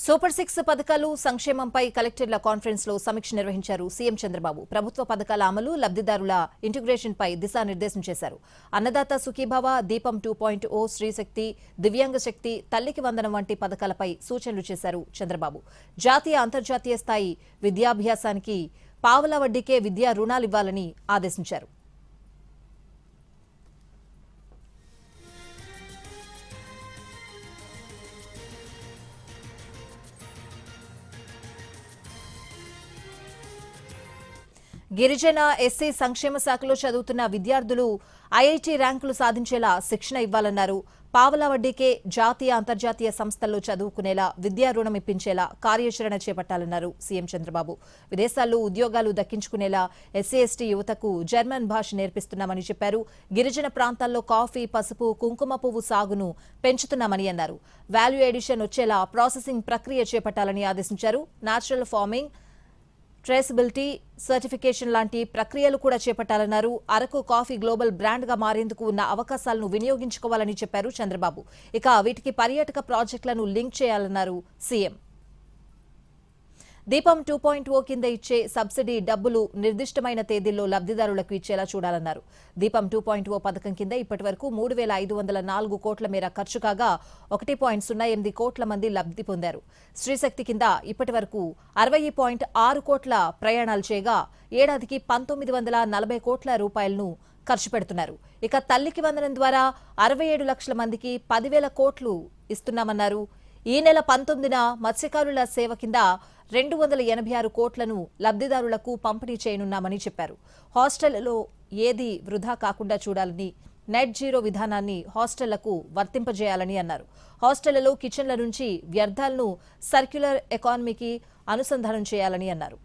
Super 6 పథకాలు సంక్షేమంపై కలెక్టర్ల కాన్ఫరెన్స్ లో సమీక్ష నిర్వహించారు సీఎం చంద్రబాబు. ప్రభుత్వ పథకాల అమలు, లబ్ధిదారుల ఇంటిగ్రేషన్ పై దిశానిర్దేశం చేశారు. అన్నదాత సుఖీభవ, దీపం 2.0, శ్రీశక్తి, దివ్యాంగ శక్తి, తల్లికి వందనం వంటి పథకాలపై సూచనలు చేశారు చంద్రబాబు. జాతీయ, అంతర్జాతీయ స్థాయి విద్యాభ్యాసానికి పావలా వడ్డీకే విద్యా రుణాలివ్వాలని ఆదేశించారు. గిరిజన, ఎస్సీ సంక్షేమ శాఖలో చదువుతున్న విద్యార్థులు ఐఐటీ ర్యాంకులు సాధించేలా శిక్షణ ఇవ్వాలన్నారు. పావలా వడ్డీకే జాతీయ, అంతర్జాతీయ సంస్థల్లో చదువుకునేలా విద్యా రుణం ఇప్పించేలా కార్యాచరణ చేపట్టాలన్నారు సీఎం చంద్రబాబు. విదేశాల్లో ఉద్యోగాలు దక్కించుకునేలా ఎస్సీ, ఎస్టీ యువతకు జర్మన్ భాష నేర్పిస్తున్నామని చెప్పారు. గిరిజన ప్రాంతాల్లో కాఫీ, పసుపు, కుంకుమ పువ్వు సాగును పెంచుతున్నామని అన్నారు. వాల్యూ ఎడిషన్ వచ్చేలా ప్రాసెసింగ్ ప్రక్రియ చేపట్టాలని ఆదేశించారు. న్యాచురల్ ఫార్మింగ్, ట్రేసబిలిటీ సర్టిఫికేషన్ లాంటి ప్రక్రియలు కూడా చేపట్టాలన్నారు. అరకు కాఫీ గ్లోబల్ బ్రాండ్ గా మారేందుకు ఉన్న అవకాశాలను వినియోగించుకోవాలని చెప్పారు చంద్రబాబు. ఇక వీటికి పర్యాటక ప్రాజెక్టులను లింక్ చేయాలన్నారు సీఎం. దీపం 2.0 కింద ఇచ్చే సబ్సిడీ డబ్బులు నిర్దిష్టమైన తేదీల్లో లబ్ధిదారులకు ఇచ్చేలా చూడాలన్నారు. దీపం 2.0 పథకం కింద ఇప్పటివరకు 3,504 కోట్ల మేర ఖర్చు కాగా 1.08 కోట్ల మంది లబ్ధి పొందారు. శ్రీశక్తి కింద ఇప్పటివరకు 60.6 కోట్ల ప్రయాణాలు చేయగా ఏడాదికి 1,940 కోట్ల రూపాయలను ఖర్చు పెడుతున్నారు. ఇక తల్లికి వందనం ద్వారా 67 లక్షల మందికి 10,000 కోట్లు ఇస్తున్నామన్నారు. ఈ నెల 19న మత్స్యకారుల సేవ కింద 286 కోట్లను లబ్ధిదారులకు పంపిణీ చేయనున్నామని చెప్పారు. హాస్టళ్లలో ఏది వృధా కాకుండా చూడాలని, నెట్ జీరో విధానాన్ని హాస్టళ్లకు వర్తింపజేయాలని అన్నారు. హాస్టళ్లలో కిచెన్ల నుంచి వ్యర్థాలను సర్క్యులర్ ఎకానమీకి అనుసంధానం చేయాలని అన్నారు.